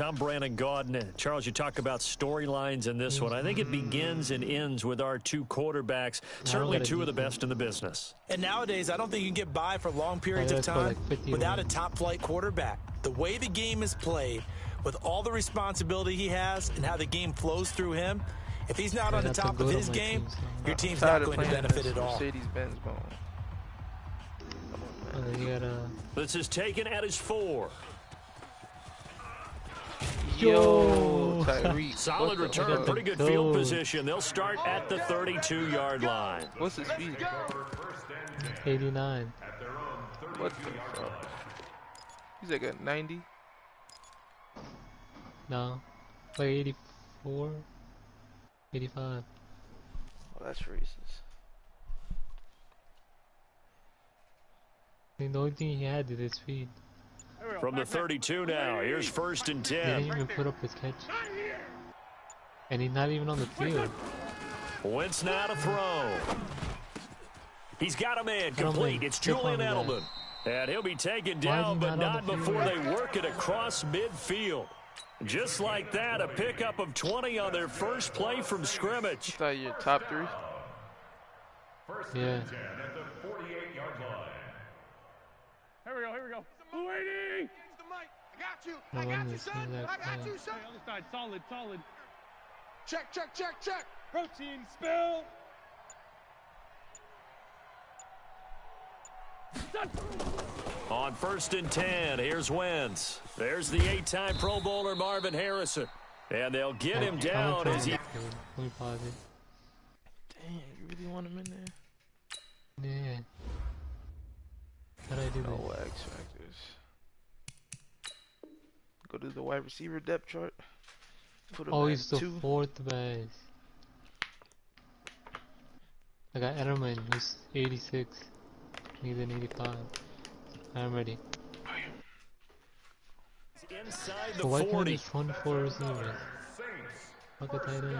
I'm Brandon Gaudin. Charles, you talk about storylines in this one. I think it begins and ends with our two quarterbacks, certainly two of the best in the business. And nowadays, I don't think you can get by for long periods of time without a top-flight quarterback. The way the game is played, with all the responsibility he has and how the game flows through him, if he's not on the top of his game, your team's not going to benefit at all. This is taken at his 4. Yo, Tyreek. Solid return, pretty good field position. They'll start at the 32-yard line. What's his speed? 89. What the fuck? He's like at 90? No. Like 84? 85. Oh, that's racist. I think the only thing he had is his speed. From the 32 now, here's 1st and 10. He didn't even put up his catch. And he's not even on the field. Wentz now to throw. He's got a man complete. It's Julian Edelman. And he'll be taken down, but not before they work it across midfield. Just like that, a pickup of 20 on their first play from scrimmage. Is that your top 3? Yeah. At the 48-yard line. Here we go. Waiting! I got you, son! I got you, son! Other side, solid. Check. Protein spill! On 1st and 10, here's Wentz. There's the 8-time Pro Bowler Marvin Harrison. And they'll get him down as he... Let me pause it. Damn, you really want him in there? Yeah. How'd I do that? No X factors. Go to the wide receiver depth chart. Put him at He's the 2. 4th best. I got Edelman, who's 86. He's an 85. I'm ready. Inside the So why 40. can't these 24 receivers? Look at that in.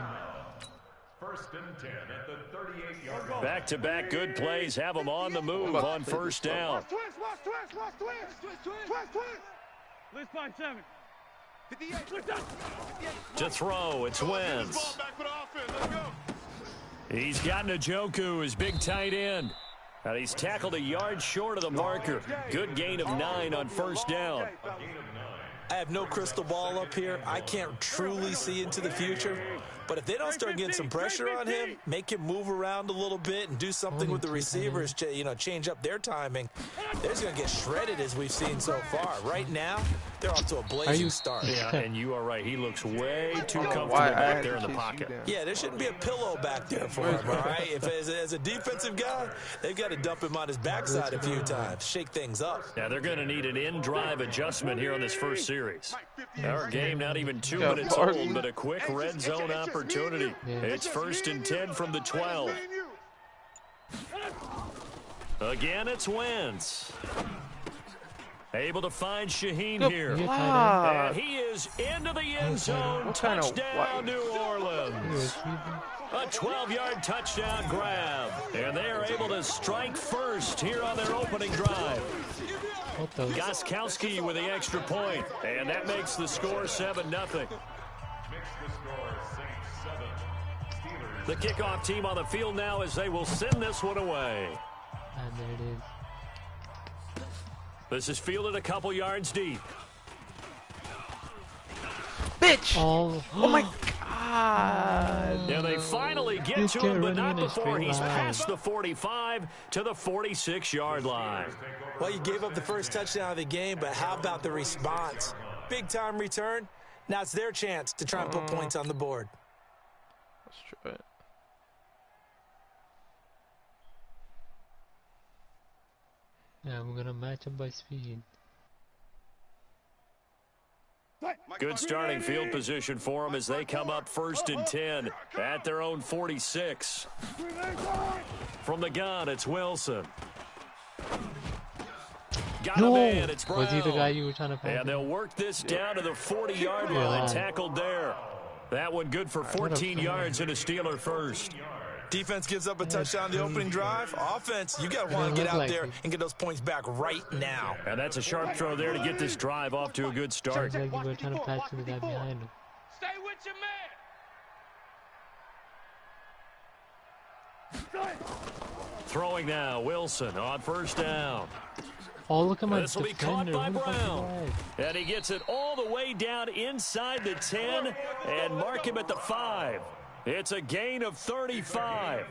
1st and 10 at the 38-yard line. Back-to-back good plays have them on the move on 1st down. Twist. List by 7. To throw, it's Wentz. He's got Njoku, his big tight end. And he's tackled a yard short of the marker. Good gain of 9 on 1st down. I have no crystal ball up here. I can't truly see into the future. But if they don't start getting some pressure on him, make him move around a little bit and do something with the receivers to, change up their timing, they're just going to get shredded as we've seen so far. Right now, they're off to a blazing start. Yeah, and you are right. He looks way too comfortable back there in the pocket. Yeah, there shouldn't be a pillow back there for him, all right? If as a defensive guy, they've got to dump him on his backside a few times, shake things up. Yeah, they're going to need an in-drive adjustment here on this first series. Our game not even 2 minutes old, but a quick red zone opportunity. It's 1st and 10 from the 12. Again, it's Wentz. Able to find Shaheen here. And he is into the end zone. Touchdown, New Orleans. A 12-yard touchdown grab. And they are able to strike first here on their opening drive. Gostkowski with the extra point. And that makes the score 7-0. The kickoff team on the field now as they will send this one away. And there it is. This is fielded a couple yards deep. Bitch! Oh my God! And they finally get to him, but not before he's past the 45 to the 46-yard line. Well, you gave up the first touchdown of the game, but how about the response? Big-time return. Now it's their chance to try and put points on the board. Let's try it. Yeah, I'm gonna match up by speed. Good starting field position for them as they come up 1st and 10 at their own 46. From the gun, it's Wilson. Got a man, it's Brown. Was he the guy you were trying to pass? And they'll work this down to the 40-yard line, tackled there. That one good for 14 yards and a Steeler first. Defense gives up a touchdown the opening drive. Offense, you got to want to get out there and get those points back right now. And that's a sharp throw there to get this drive off to a good start. Like you were trying to pass to the guy behind him. Stay with your man. Throwing now, Wilson on first down. Oh, look at my This will be caught by Brown. And he gets it all the way down inside the 10 and mark him at the 5. It's a gain of 35.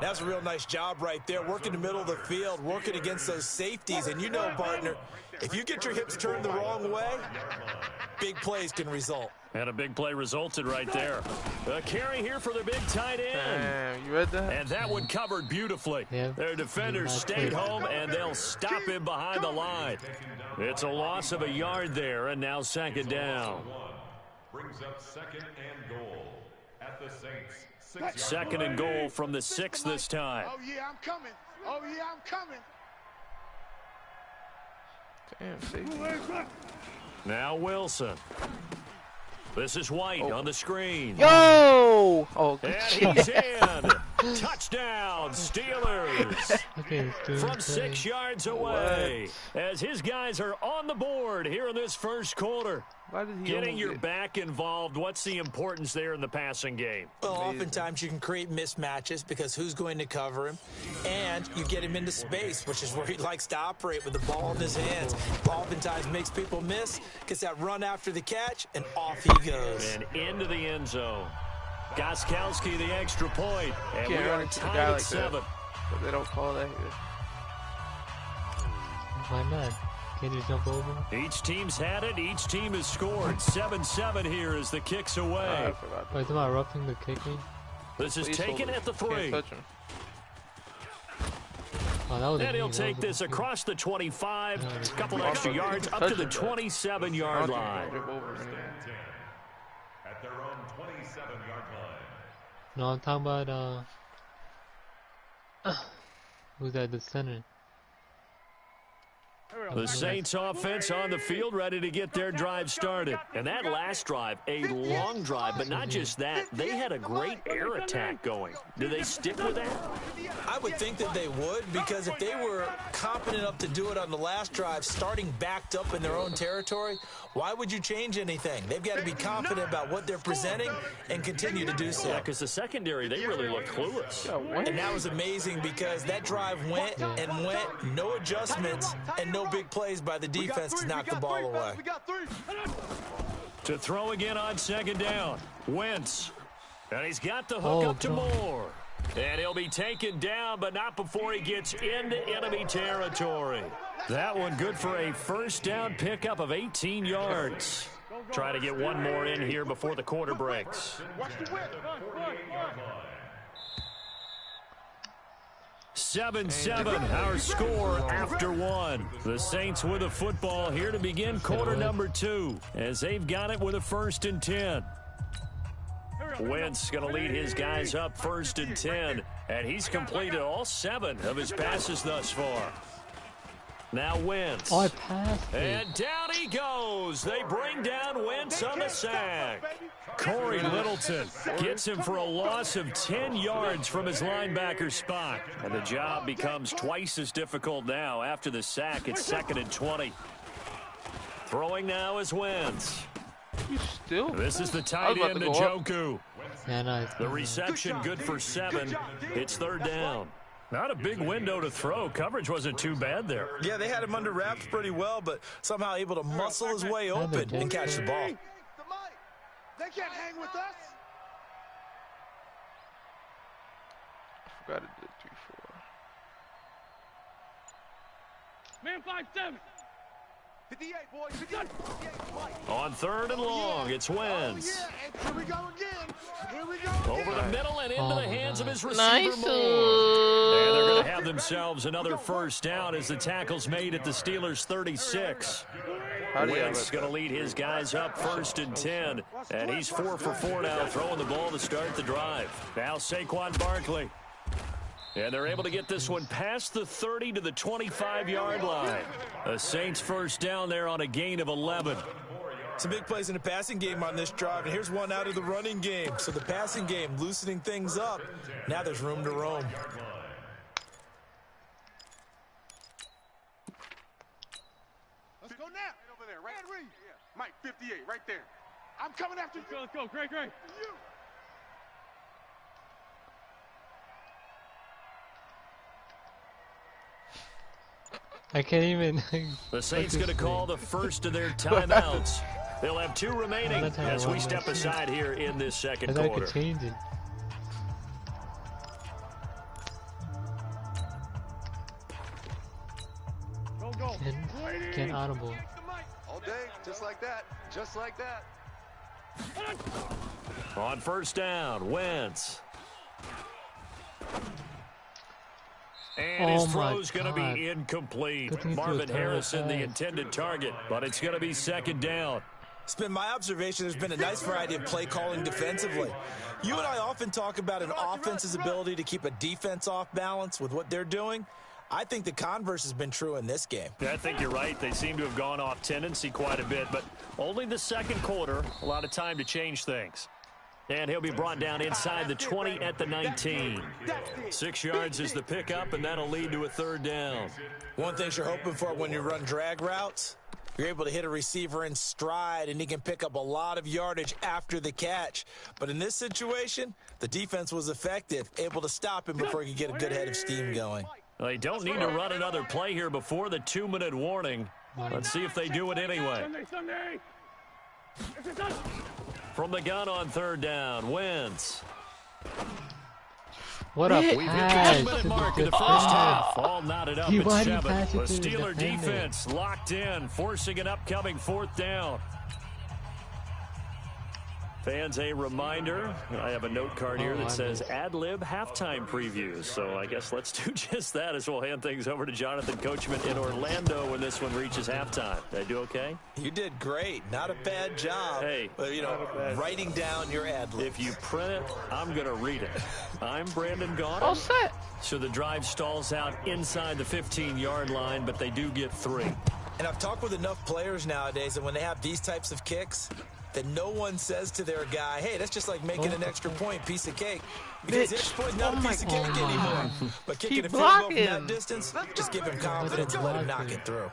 That's a real nice job right there, working the middle of the field, working against those safeties. And you know, partner, if you get your hips turned the wrong way, big plays can result. And a big play resulted right there. A carry here for the big tight end. Damn, you read that? And that one covered beautifully. Yep. Their defenders stayed home, and they'll stop him behind the line. It's a loss of a yard there, and now second down. Brings up second and goal at the Saints. Second and goal from the 6 this time. Oh, yeah, I'm coming. Oh, yeah, I'm coming. Damn, safety. Now Wilson. This is White on the screen. Yo! Oh, good And shit. he's in. Touchdown, Steelers. From 6 yards away. As his guys are on the board here in this first quarter. Why did he Getting your back involved, what's the importance there in the passing game? Well, oftentimes you can create mismatches because who's going to cover him, and you get him into space, which is where he likes to operate with the ball in his hands. Oftentimes makes people miss, gets that run after the catch, and off he goes. And into the end zone. Gostkowski the extra point, and we are tied at like 7. But they don't call that here. Why not? Can you jump over? Each team's had it. Each team has scored. 7-7 here as the kick's away. I forgot. Wait, am I roughing the kicking? This is taken at the 3. Can't touch him. Oh, that was And he'll take this across the 25, a couple extra yards, up to the 27-yard line. At their own 27-yard line. No, I'm talking about, who's that, the center? The Saints offense on the field, ready to get their drive started. And that last drive, a long drive, but not just that. They had a great air attack going. Do they stick with that? I would think that they would, because if they were competent enough to do it on the last drive, starting backed up in their own territory, why would you change anything? They've got to be confident about what they're presenting and continue to do so. Yeah, because the secondary, they really looked clueless. And that was amazing because that drive went and went, no adjustments, and no big plays by the defense to knock the ball away. To throw again on second down, Wentz. And he's got the hook up to Moore. And he'll be taken down, but not before he gets into enemy territory. That one good for a first down pickup of 18 yards. Try to get one more in here before the quarter breaks. 7-7, our score after 1. The Saints with a football here to begin quarter number 2, as they've got it with a 1st and 10. Wentz going to lead his guys up 1st and 10, and he's completed all 7 of his passes thus far. Now Wentz. Oh, I passed it. And down he goes. They bring down Wentz on the sack. Corey Littleton gets him for a loss of 10 yards from his linebacker spot. And the job becomes twice as difficult now after the sack. It's 2nd and 20. Throwing now is Wentz. This is the tight end, Njoku. Yeah, nice. The reception good for 7. It's 3rd down. Not a big window to throw. Coverage wasn't too bad there. Yeah, they had him under wraps pretty well, but somehow able to muscle his way open and catch the ball. They can't hang with us. I forgot it did 3-4. Man 5-7. 58, boys. 58. On 3rd and long, it's Wentz. Oh, yeah. Here we go again. Here we go again. Over the middle and into the hands of his receiver, Nice. Moore. And they're going to have themselves another first down as the tackle's made at the Steelers' 36. Wentz going to lead his guys up 1st and 10. And he's 4 for 4 now, throwing the ball to start the drive. Now Saquon Barkley. And they're able to get this one past the 30 to the 25-yard line. The Saints first down there on a gain of 11. Some big plays in the passing game on this drive, and here's one out of the running game. So the passing game loosening things up. Now there's room to roam. Let's go now. Right over there, right? Yeah. Mike, 58, right there. I'm coming after you. Let's go. Great. You. I can't even. The Saints going to call the first of their timeouts. They'll have 2 remaining as we step aside here in this second quarter. I could change it. Go. Can't audible. All day, just like that. Just like that. On first down, Wentz. And his throw's going to be incomplete. Marvin Harrison, the intended target, but it's going to be second down. It's been my observation there's been a nice variety of play calling defensively. You and I often talk about an offense's ability to keep a defense off balance with what they're doing. I think the converse has been true in this game. I think you're right. They seem to have gone off tendency quite a bit, but only the second quarter, a lot of time to change things. And he'll be brought down inside the 20 at the 19. 6 yards is the pickup, and that'll lead to a third down. One thing you're hoping for when you run drag routes, you're able to hit a receiver in stride, and he can pick up a lot of yardage after the catch. But in this situation, the defense was effective, able to stop him before he could get a good head of steam going. Well, they don't need to run another play here before the 2-minute warning. Let's see if they do it anyway. From the gun on third down, Wentz. What a We've hit the 2-minute mark in the first half. All knotted up at 7. The Steeler defense locked in, forcing an upcoming fourth down. Fans, a reminder, I have a note card here that says ad-lib halftime previews. So I guess let's do just that as we'll hand things over to Jonathan Coachman in Orlando when this one reaches halftime. Did I do okay? You did great. Not a bad job. Hey, but, writing down your ad-lib. If you print it, I'm going to read it. I'm Brandon Gaudin. All set. So the drive stalls out inside the 15-yard line, but they do get 3. And I've talked with enough players nowadays that when they have these types of kicks, that no one says to their guy, hey, that's just like making an extra point, piece of cake. Because the extra point is not a piece of cake anymore. But kicking a field goal from that distance, just give him confidence and let him knock it through.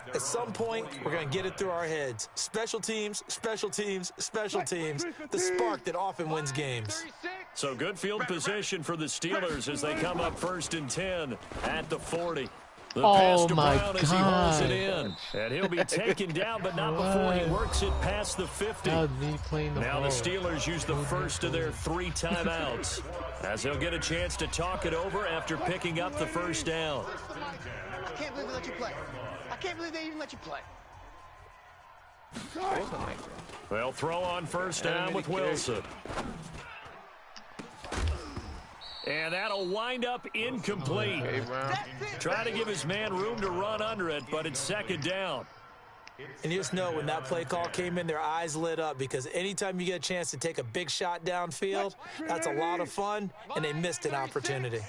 At some point, we're going to get it through our heads. Special teams, special teams, special teams. The spark that often wins games. So good field position for the Steelers as they come up 1st and 10 at the 40. The pass to Brown as he holds it in. And he'll be taken down, but not before he works it past the 50. Now the Steelers use the first of their 3 timeouts as they'll get a chance to talk it over after picking up the first down. I can't believe they let you play. I can't believe they even let you play. They'll throw on first down with Wilson. And that'll wind up incomplete. Try to give his man room to run under it, but it's second down. And you just know when that play call came in, their eyes lit up because anytime you get a chance to take a big shot downfield, that's a lot of fun, and they missed an opportunity.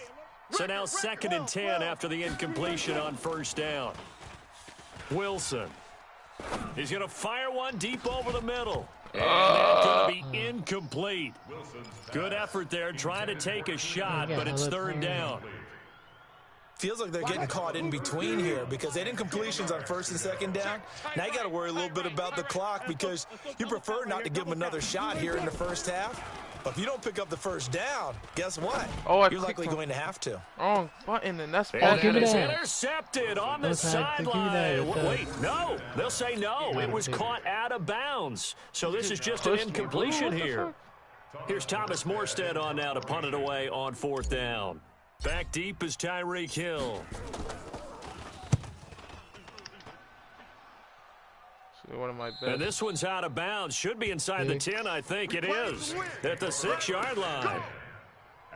So now 2nd and 10 after the incompletion on first down. Wilson. He's going to fire one deep over the middle. And that's going to be incomplete. Good effort there, trying to take a shot, but it's third down. Feels like they're getting caught in between here because they did incompletions on 1st and 2nd down. Now you got to worry a little bit about the clock because you prefer not to give them another shot here in the first half. But if you don't pick up the first down, guess what? You're likely going to have to. Wrong button, and that's bad. And it's intercepted on the sideline. Wait, no. They'll say no. It was caught out of bounds. So this is just an incompletion here. Here's Thomas Morstead on now to punt it away on 4th down. Back deep is Tyreek Hill. One of my best. And this one's out of bounds. Should be inside the 10, I think it is. At the 6-yard line.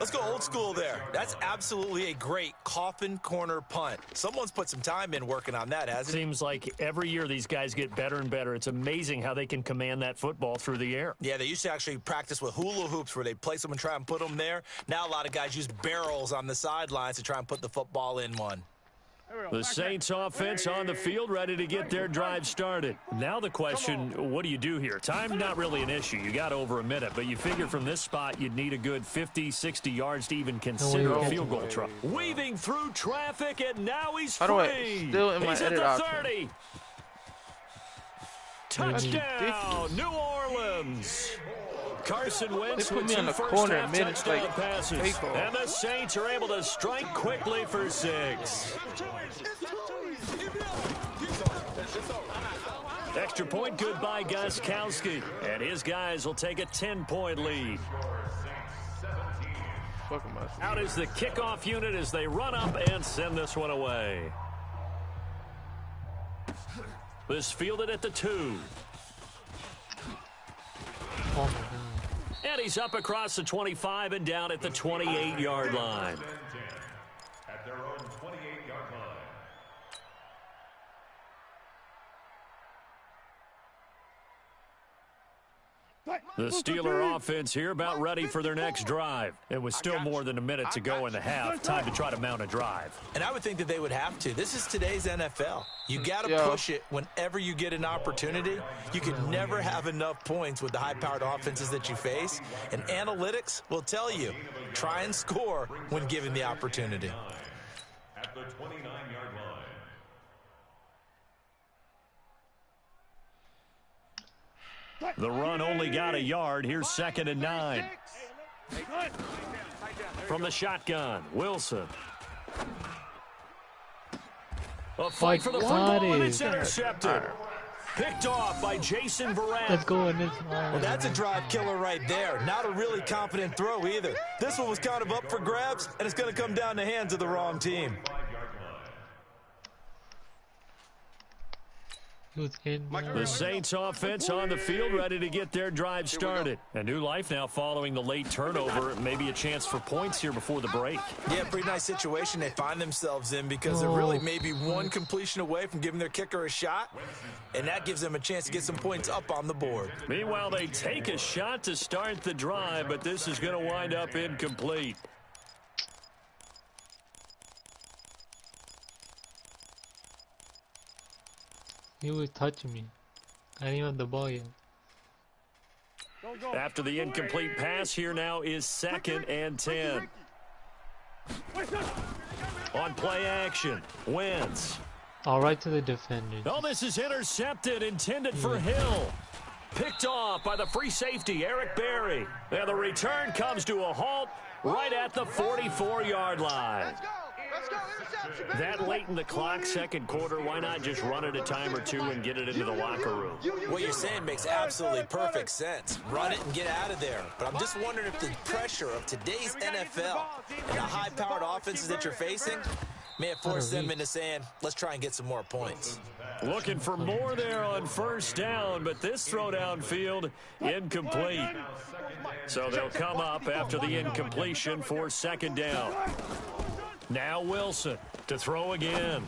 Let's go old school there. That's absolutely a great coffin corner punt. Someone's put some time in working on that, hasn't it? Seems like every year these guys get better and better. It's amazing how they can command that football through the air. Yeah, they used to actually practice with hula hoops where they'd place them and try and put them there. Now a lot of guys use barrels on the sidelines to try and put the football in one. The Saints offense on the field, ready to get their drive started. Now the question, what do you do here? Time not really an issue. You got over a minute, but you figure from this spot you'd need a good 50, 60 yards to even consider a field goal try. Weaving through traffic, and now he's free. He's at the 30. Touchdown, New Orleans. Carson Wentz with 2 first-half touchdown passes. And the Saints are able to strike quickly for 6. Extra point good by Gostkowski. And his guys will take a 10-point lead. Out is the kickoff unit as they run up and send this one away. This fielded at the 2. Oh my God. And he's up across the 25 and down at the 28-yard line. At their own 28-yard line. The Steeler offense here about ready for their next drive. It was still more than a minute to go in the half. Time to try to mount a drive. And I would think that they would have to. This is today's NFL. You got to push it whenever you get an opportunity. You can never have enough points with the high-powered offenses that you face. And analytics will tell you, try and score when given the opportunity. At the 29-yard line. The run only got a yard. Here's 2nd and 9. From the shotgun, Wilson. A fight for the football, and it's intercepted. Picked off by Jason Verrett. Let's go in this. Well, that's a drive killer right there. Not a really confident throw either. This one was kind of up for grabs, and it's going to come down the hands of the wrong team. The Saints offense on the field ready to get their drive started. A new life now following the late turnover. Maybe a chance for points here before the break. Yeah, pretty nice situation they find themselves in because they're really maybe one completion away from giving their kicker a shot, and that gives them a chance to get some points up on the board. Meanwhile, they take a shot to start the drive, but this is going to wind up incomplete. He was touching me. I didn't have the ball yet. After the incomplete pass, here now is 2nd and 10. On play action, Wentz. All right to the defender. Oh, this is intercepted, intended for Hill. Picked off by the free safety, Eric Berry. And the return comes to a halt right at the 44-yard line. That late in the clock, second quarter, why not just run it a time or two and get it into the locker room? What you're saying makes absolutely perfect sense. Run it and get out of there. But I'm just wondering if the pressure of today's NFL and the high-powered offenses that you're facing may have forced them into saying, let's try and get some more points. Looking for more there on first down, but this throw downfield incomplete. So they'll come up after the incompletion for 2nd down. Now Wilson to throw again.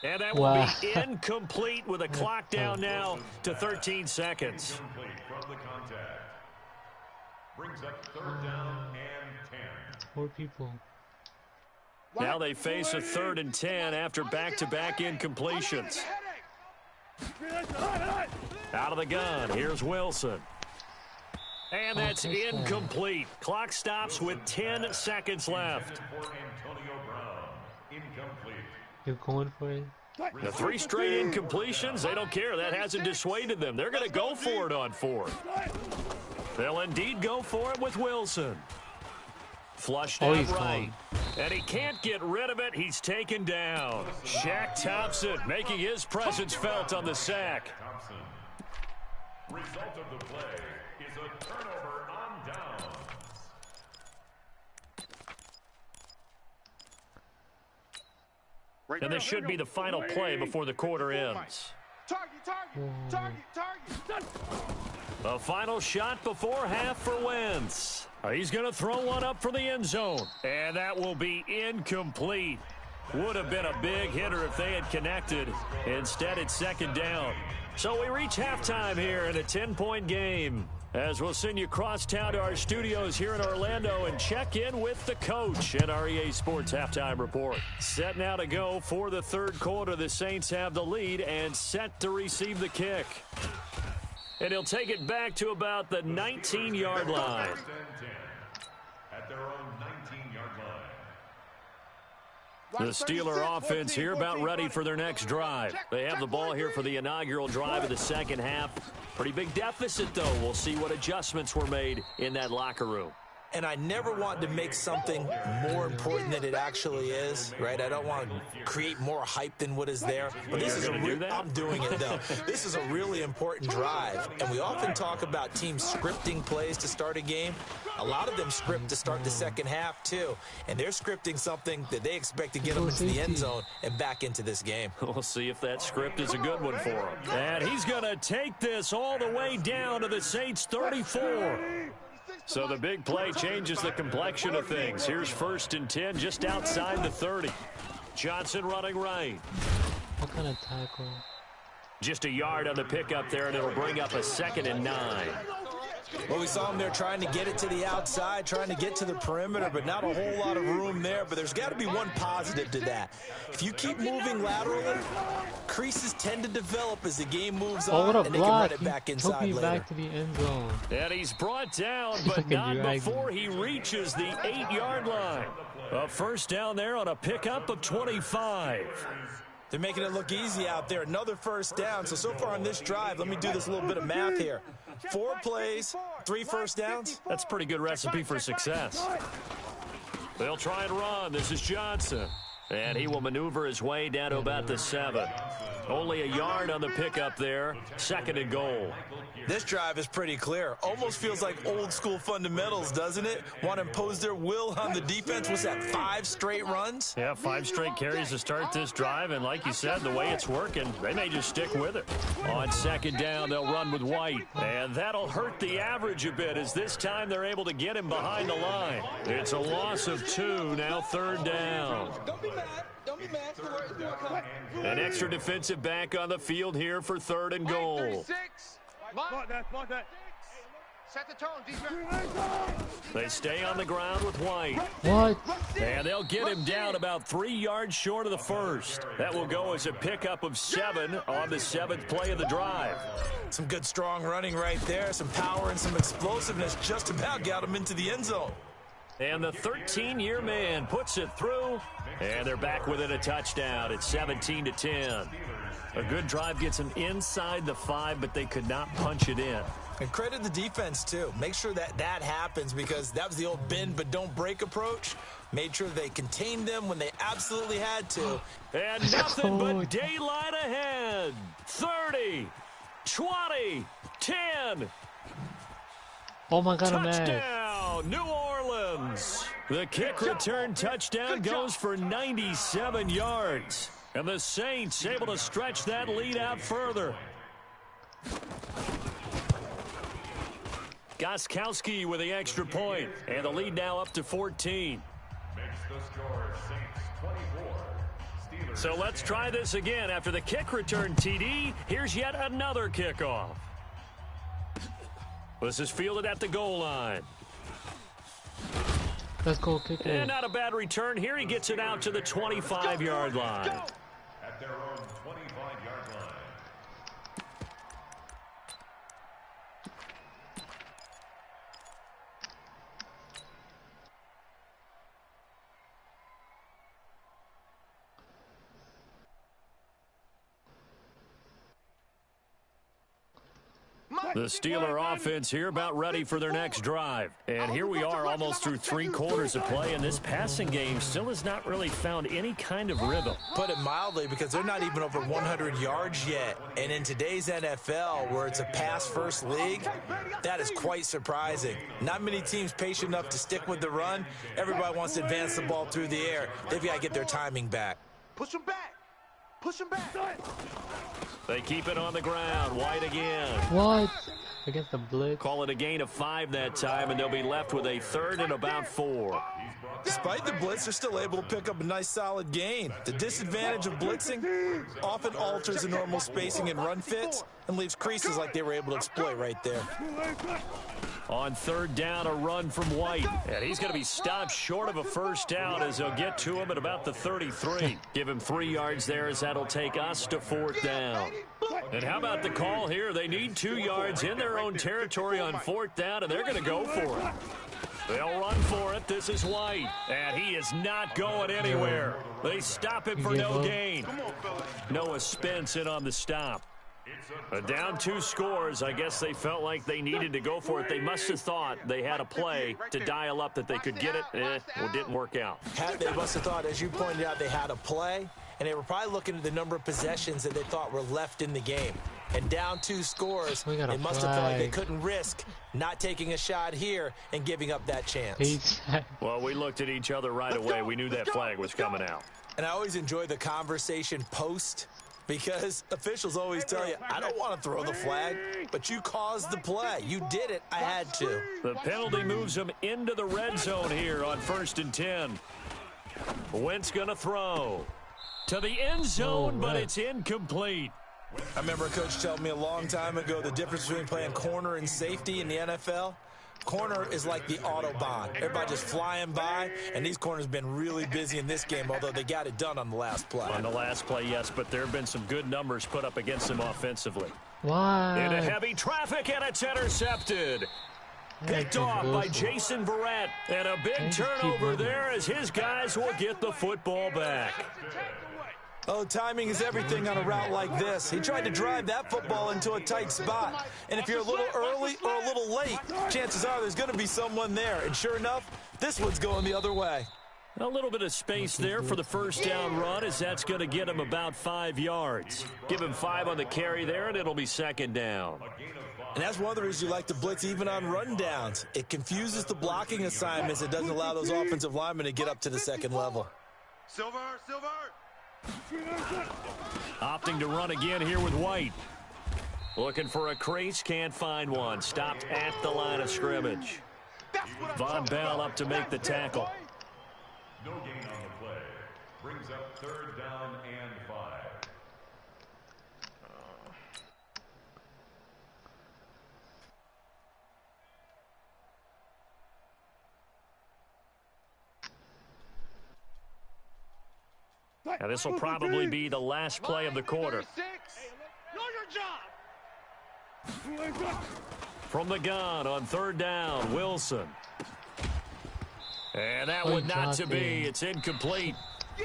And that will be incomplete with a clock down now to 13 seconds. From the contact. Brings up 3rd down and 10. 4 people. Now they face a 3rd and 10 after back-to-back incompletions. Out of the gun, here's Wilson. And that's incomplete. Clock stops with 10 seconds left. You're going for it? The 3 straight incompletions, they don't care. That hasn't dissuaded them. They're going to go for it on 4th. They'll indeed go for it with Wilson. Flushed out right. And he can't get rid of it. He's taken down. Shaq Thompson making his presence felt on the sack. Result of the play is a turnover on downs. And this should be the final play before the quarter ends. Target. A final shot before half for Wentz. He's going to throw one up for the end zone. And that will be incomplete. Would have been a big hitter if they had connected. Instead, it's 2nd down. So we reach halftime here in a 10-point game. As we'll send you across town to our studios here in Orlando and check in with the coach at our EA Sports Halftime Report. Set now to go for the third quarter. The Saints have the lead and set to receive the kick. And he'll take it back to about the 19-yard line. At their own 19-yard line. The Steeler offense here about ready for their next drive. They have the ball here for the inaugural drive of the second half. Pretty big deficit, though. We'll see what adjustments were made in that locker room. And I never want to make something more important than it actually is, right? I don't want to create more hype than what is there. But this is I'm doing it, though. This is a really important drive. And we often talk about teams scripting plays to start a game. A lot of them script to start the second half, too. And they're scripting something that they expect to get them into the end zone and back into this game. We'll see if that script is a good one for him. And he's going to take this all the way down to the Saints' 34. So the big play changes the complexion of things. Here's 1st and 10 just outside the 30. Johnson running right. What kind of tackle? Just a yard on the pickup there, and it'll bring up a 2nd and 9. Well, we saw him there trying to get it to the outside, trying to get to the perimeter, but not a whole lot of room there. But there's got to be one positive to that. If you keep moving laterally, creases tend to develop as the game moves on, and they can run it back inside later. Back to the end zone. And he's brought down, but not before he reaches the 8-yard line. A first down there on a pickup of 25. They're making it look easy out there. Another first down. So far on this drive, let me do this little bit of math here. 4 plays, 3 first downs. That's a pretty good recipe for success. They'll try and run. This is Johnson. And he will maneuver his way down to about the 7. Only a yard on the pickup there. 2nd and goal. This drive is pretty clear. Almost feels like old school fundamentals, doesn't it? Want to impose their will on the defense. What's that, 5 straight runs? Yeah, 5 straight carries to start this drive. And like you said, the way it's working, they may just stick with it. On 2nd down, they'll run with White. And that'll hurt the average a bit as this time they're able to get him behind the line. It's a loss of 2, now 3rd down. Don't be mad. Don't be mad. An extra defensive back on the field here for 3rd and goal. Mark that. Set the tone, defense. They stay on the ground with White. What? And they'll get him down about 3 yards short of the first. That will go as a pickup of 7 on the 7th play of the drive. Some good strong running right there. Some power and some explosiveness. Just about got him into the end zone. And the 13-year man puts it through. And they're back within a touchdown. It's 17-10. A good drive gets them inside the 5, but they could not punch it in. And credit the defense, too. Make sure that happens because that was the old bend but don't break approach. Made sure they contained them when they absolutely had to. And nothing but daylight ahead. 30, 20, 10. Oh my God, touchdown, New Orleans. The kick return touchdown goes for 97 yards. And the Saints able to stretch that lead out further. Gostkowski with the extra point, and the lead now up to 14. Makes the score Saints 24. So let's try this again. After the kick return TD, here's yet another kickoff. This is fielded at the goal line. Let's go kick it. And not a bad return here. He gets it out to the 25-yard line. At their own 25-yard line. The Steeler offense here about ready for their next drive. And here we are almost through 3 quarters of play, and this passing game still has not really found any kind of rhythm. Put it mildly, because they're not even over 100 yards yet. And in today's NFL, where it's a pass-first league, that is quite surprising. Not many teams patient enough to stick with the run. Everybody wants to advance the ball through the air. They've got to get their timing back. Push him back. Push him back. They keep it on the ground. White again. What? Against the blitz. Call it a gain of 5 that time, and they'll be left with a 3rd and about 4. He's brought Despite the blitz, they're still able to pick up a nice solid gain. The disadvantage of blitzing often alters the normal spacing and run fits and leaves creases like they were able to exploit right there. On third down, a run from White. And he's going to be stopped short of a first down as they'll get to him at about the 33. Give him 3 yards there as that'll take us to fourth down. And how about the call here? They need 2 yards in their own territory on fourth down, and they're going to go for it. They'll run for it. This is White, and he is not going anywhere. They stop him for no gain. Noah Spence in on the stop. Down 2 scores. I guess they felt like they needed to go for it. They must have thought they had a play to dial up that they could get it. Well, it didn't work out. They must have thought, as you pointed out, they had a play, and they were probably looking at the number of possessions that they thought were left in the game. And down 2 scores, they must have felt like they couldn't risk not taking a shot here and giving up that chance. Well, we looked at each other right away. We knew that flag was coming out. And I always enjoy the conversation post, because officials always tell you, I don't want to throw the flag, but you caused the play. You did it. I had to. The penalty moves them into the red zone here on 1st and 10. Wentz going to throw to the end zone, but it's incomplete. I remember a coach telling me a long time ago the difference between playing corner and safety in the NFL. Corner is like the Autobahn. Everybody just flying by, and these corners have been really busy in this game, although they got it done on the last play. On the last play, yes, but there have been some good numbers put up against them offensively. Why? Into heavy traffic, and it's intercepted. Picked off by Jason Verrett, and a big turnover there as his guys will get the football back. Oh, timing is everything on a route like this. He tried to drive that football into a tight spot. And if you're a little early or a little late, chances are there's going to be someone there. And sure enough, this one's going the other way. A little bit of space there for the first down run, as that's going to get him about 5 yards. Give him 5 on the carry there, and it'll be second down. And that's one of the reasons you like to blitz even on rundowns. It confuses the blocking assignments. It doesn't allow those offensive linemen to get up to the second level. Silver! Opting to run again here with White. Looking for a crease, can't find one. Stopped at the line of scrimmage. Von Bell up to make the tackle. No gain on the play. Brings up 3rd down and 5. Now this will probably be the last play of the quarter. From the gun on 3rd down, Wilson. And that would not to be. It's incomplete.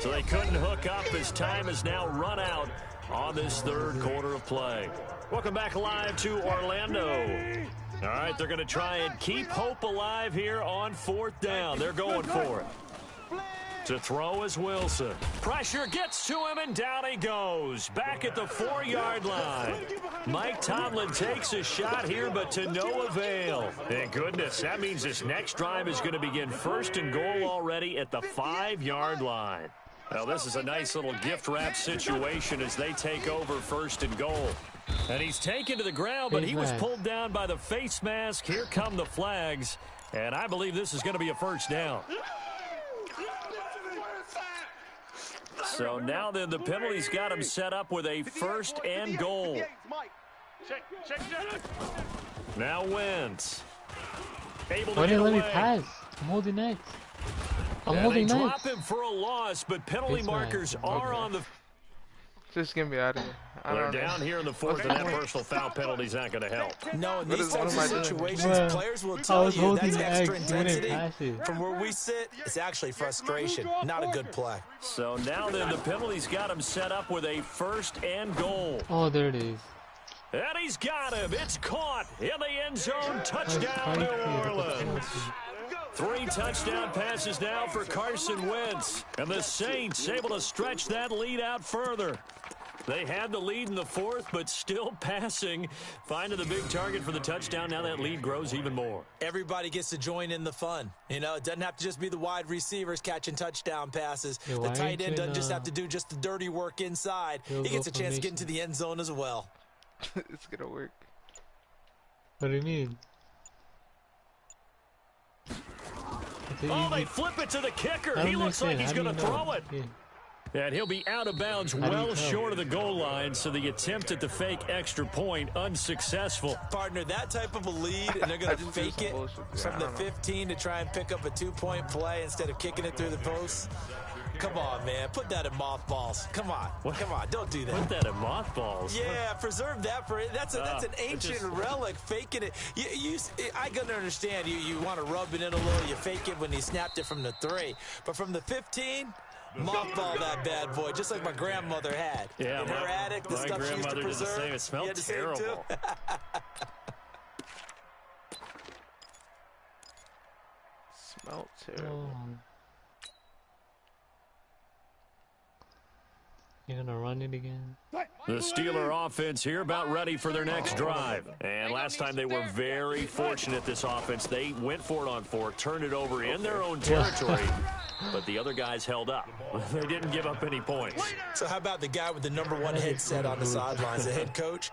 So they couldn't hook up as time has now run out on this 3rd quarter of play. Welcome back live to Orlando. All right, they're going to try and keep hope alive here on 4th down. They're going for it. To throw is Wilson. Pressure gets to him, and down he goes. Back at the 4-yard line. Mike Tomlin takes a shot here, but to no avail. Thank goodness, that means this next drive is going to begin 1st and goal already at the 5-yard line. Well, this is a nice little gift wrap situation as they take over 1st and goal. And he's taken to the ground, but he was pulled down by the face mask. Here come the flags, and I believe this is going to be a first down. So now then the penalty's got him set up with a 1st and goal. Now Wentz. Able to get away. Let me pass? I'm holding next. They drop him for a loss, but penalty markers are on the... Just get me out of here. They're down here in the 4th, and that personal foul penalty's not going to help. No, in these types of situations, players will tell you that's extra intensity. From where we sit, it's actually frustration, not a good play. So now then, the penalty's got him set up with a 1st and goal. Oh, there it is. And he's got him. It's caught in the end zone. Touchdown, New Orleans. 3 touchdown passes now for Carson Wentz. And the Saints able to stretch that lead out further. They had the lead in the 4th, but still passing. Finding the big target for the touchdown. Now that lead grows even more. Everybody gets to join in the fun. You know, it doesn't have to just be the wide receivers catching touchdown passes. The tight end doesn't just have to do just the dirty work inside. He gets a chance to get into the end zone as well. It's going to work. What do you mean? Oh, they flip it to the kicker. He looks like he's going to throw it. Yeah. And he'll be out of bounds well short of the goal line, so the attempt at the fake extra point unsuccessful. Partner, that type of a lead, and they're going to fake it from the 15 to try and pick up a 2-point play instead of kicking it through the post. Come on, man. Put that in mothballs. Come on. Come on. Don't do that. Put that in mothballs? Yeah, preserve that for it. That's an ancient relic, faking it. I can understand you want to rub it in a little. You fake it when he snapped it from the 3. But from the 15... mothball that bad boy, just like my grandmother had. Yeah, in her attic, the stuff she used to preserve. It smelled terrible. Smelled terrible. You're gonna run it again? The Steeler offense here about ready for their next drive. And last time they were very fortunate, this offense. They went for it on 4, turned it over in their own territory, but the other guys held up. They didn't give up any points. So how about the guy with the #1 headset on the sidelines, the head coach?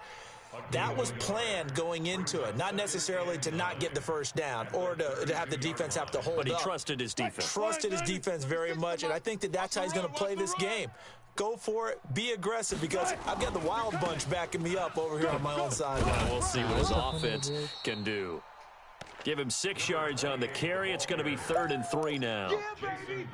That was planned going into it, not necessarily to not get the first down or to have the defense have to hold up. But he trusted his defense. Trusted his defense very much, and I think that's how he's going to play this game. Go for it. Be aggressive, because I've got the Wild Bunch backing me up over here on my own side. Well, we'll see what his offense can do. Give him 6 yards on the carry. It's going to be 3rd and 3 now.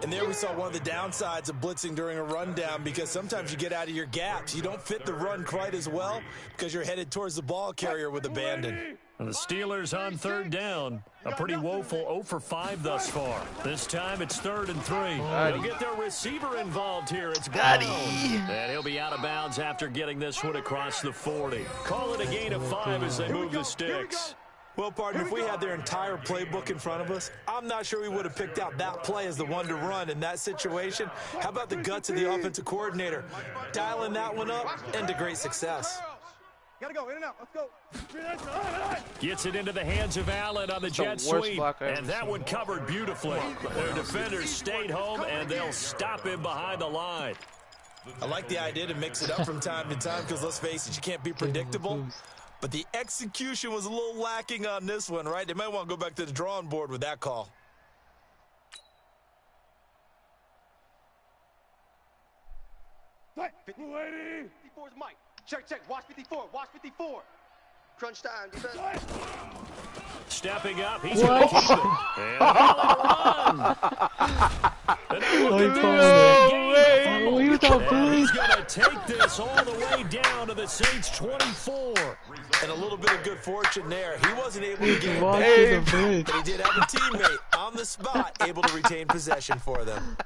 And there we saw one of the downsides of blitzing during a rundown, because sometimes you get out of your gaps. You don't fit the run quite as well because you're headed towards the ball carrier with abandon. The Steelers on 3rd down. A pretty woeful 0 for 5 thus far. This time it's 3rd and 3. They'll get their receiver involved here. It's Brown. And he'll be out of bounds after getting this one across the 40. Call it a gain of 5 as they move the sticks. Well, partner, if we had their entire playbook in front of us, I'm not sure we would have picked out that play as the one to run in that situation. How about the guts of the offensive coordinator? Dialing that one up into great success. Gotta go, in and out, let's go. Gets it into the hands of Allen on the jet sweep, and that one covered beautifully. Their defenders stayed home, and they'll stop him behind the line. I like the idea to mix it up from time to time, because let's face it, you can't be predictable. But the execution was a little lacking on this one, right? They might want to go back to the drawing board with that call. Lady! 54's Mike. Check. Watch 54. Watch 54. Crunch time, defense. Stepping up, he's going to keep it. And he's going to take this all the way down to the Saints' 24. And a little bit of good fortune there. He wasn't able to get it back, but he did have a teammate on the spot able to retain possession for them.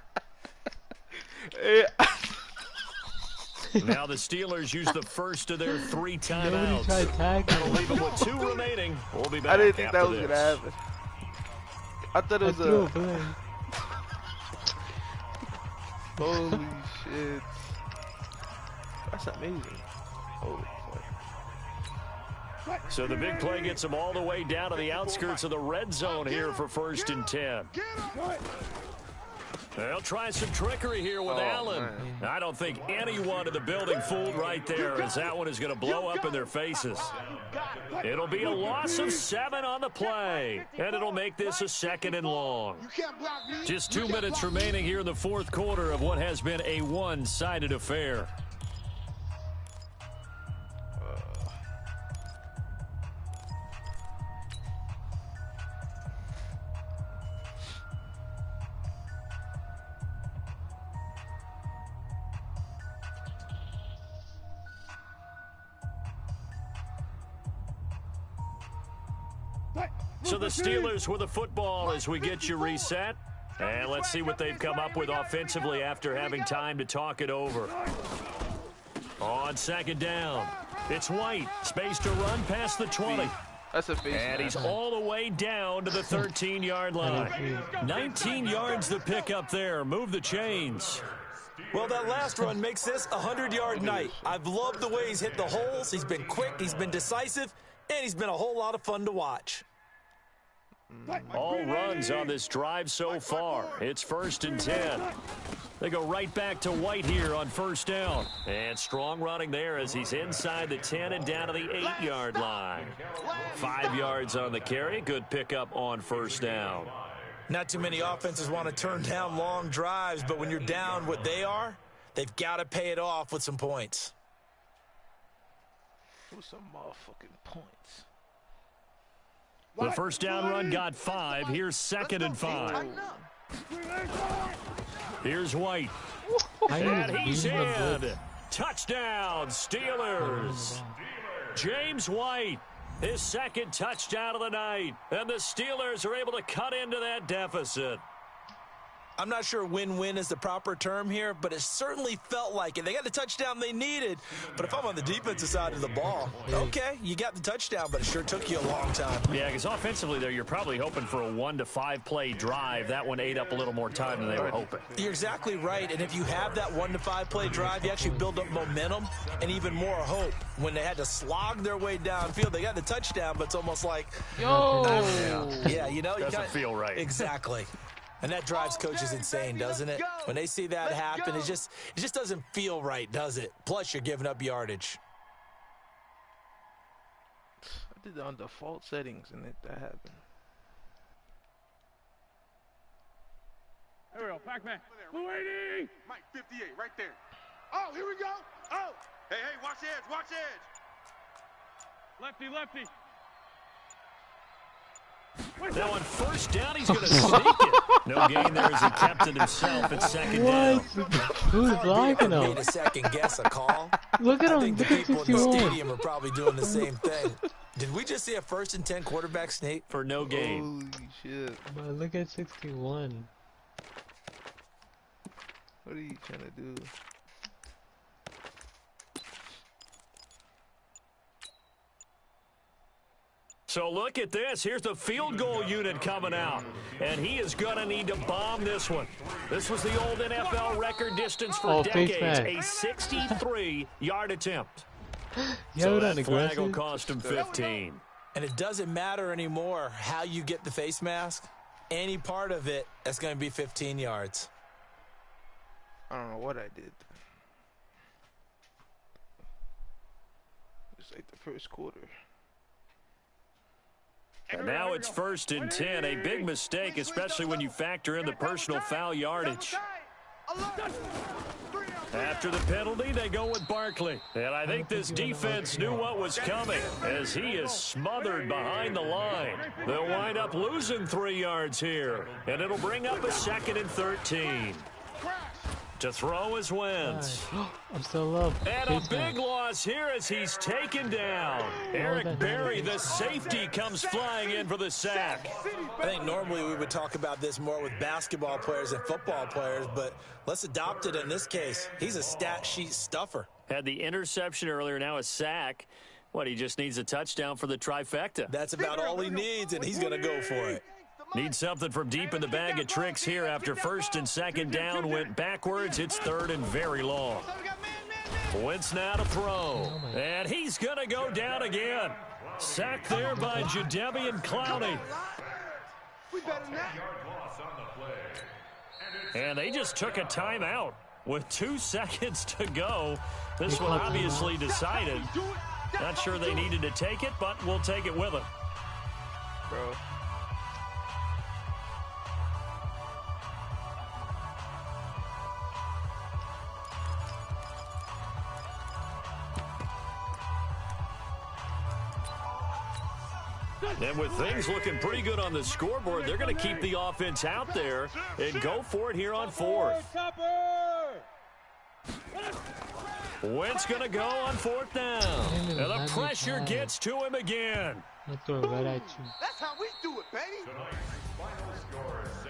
Now the Steelers use the first of their 3 timeouts. That'll leave them with 2 remaining. We'll be back. I didn't think that was this. gonna happen. I thought it was a. Holy shit! That's amazing. Holy fuck. So the big play gets them all the way down to the outskirts of the red zone here for 1st and 10. They'll try some trickery here with Allen. Man. I don't think anyone in the building fooled right there, as that one is going to blow up in their faces. It'll be a loss of 7 on the play, and it'll make this a 2nd and long. Just 2 minutes remaining here in the 4th quarter of what has been a one-sided affair. So the Steelers with the football as we get you reset. And let's see what they've come up with offensively after having time to talk it over. On 2nd down, it's White. Space to run past the 20. That's a face. And he's all the way down to the 13-yard line. 19 yards the pick up there. Move the chains. Well, that last run makes this a 100-yard night. I've loved the way he's hit the holes. He's been quick, he's been decisive, and he's been a whole lot of fun to watch. All runs on this drive so far. It's 1st and 10. They go right back to White here on 1st down. And strong running there as he's inside the 10 and down to the 8-yard line. 5 yards on the carry. Good pickup on 1st down. Not too many offenses want to turn down long drives, but when you're down what they are, they've got to pay it off with some points. With some motherfucking points. The first down run got 5. Here's 2nd and 5. Here's White. And he's in. Touchdown, Steelers. James White, his 2nd touchdown of the night. And the Steelers are able to cut into that deficit. I'm not sure win-win is the proper term here, but it certainly felt like it. They got the touchdown they needed, but if I'm on the defensive side of the ball, okay, you got the touchdown, but it sure took you a long time. Yeah, because offensively there, you're probably hoping for a 1 to 5 play drive. That one ate up a little more time than they were hoping. You're exactly right, and if you have that 1 to 5 play drive, you actually build up momentum and even more hope. When they had to slog their way downfield, they got the touchdown, but it's almost like, yeah, you know, doesn't feel right. Exactly. And that drives coaches insane, doesn't it? When they see that happen, it just doesn't feel right, does it? Plus, you're giving up yardage. I did it on default settings, and that happened. There we go, Pac-Man. Waiting. Mike, 58, right there. Oh, here we go. Oh. Hey, watch edge, watch edge. Lefty. Now on first down, he's going to sneak it. No gain there as he kept it himself at 2nd down. Who's blocking him? Made a second guess a call. Look at him. I think the Look at people in the 61. stadium are probably doing the same thing. Did we just see a 1st and 10 quarterback sneak? For no gain. Holy shit. But look at 61. What are you trying to do? So look at this. Here's the field goal unit coming out. And he is going to need to bomb this one. This was the old NFL record distance for decades. A 63-yard attempt. So that flag will cost him 15. And it doesn't matter anymore how you get the face mask. Any part of it, that's going to be 15 yards. I don't know what I did. It's like the first quarter. And now it's 1st and 10. A big mistake, especially when you factor in the personal foul yardage. After the penalty, they go with Barkley. And I think this defense knew what was coming as he is smothered behind the line. They'll wind up losing 3 yards here. And it'll bring up a 2nd and 13. To throw is Wentz. I'm still up. And a big loss here as he's taken down. Eric Berry, the safety, comes flying in for the sack. I think normally we would talk about this more with basketball players and football players, but let's adopt it in this case. He's a stat sheet stuffer. Had the interception earlier, now a sack. What, he just needs a touchdown for the trifecta. That's about all he needs, and he's going to go for it. Needs something from deep in the bag of tricks here after 1st and 2nd down. Went backwards. It's 3rd and very long. Wentz now to throw. And he's going to go down again. Sacked there by Jadeveon Clowney. And they just took a timeout with 2 seconds to go. This one obviously decided. Not sure they needed to take it, but we'll take it with them. Bro. And with things looking pretty good on the scoreboard, they're going to keep the offense out there and go for it here on 4th. Wentz going to go on 4th down. And the pressure gets to him again. That's how we do it, baby.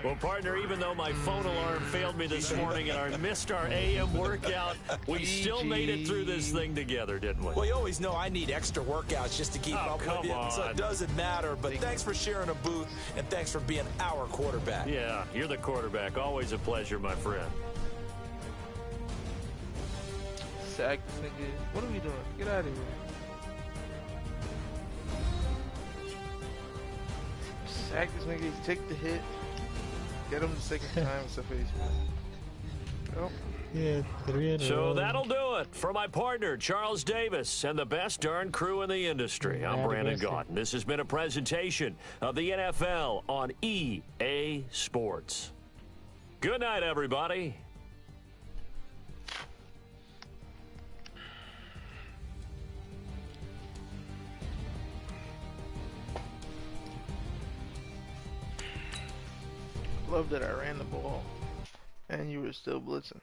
Well, partner, even though my phone alarm failed me this morning and I missed our AM workout, we still made it through this thing together, didn't we? Well, you always know I need extra workouts just to keep up with you, so it doesn't matter. But thanks for sharing a booth, and thanks for being our quarterback. Yeah, you're the quarterback. Always a pleasure, my friend. Sack this nigga. What are we doing? Get out of here. Sack this nigga. Take the hit. Get him the 2nd time. It's a face. Nope. Yeah, 3 in a row. So that'll do it for my partner, Charles Davis, and the best darn crew in the industry. I'm Brandon Gaudin. This has been a presentation of the NFL on EA EA Sports. Good night, everybody. Love that I ran the ball and you were still blitzing.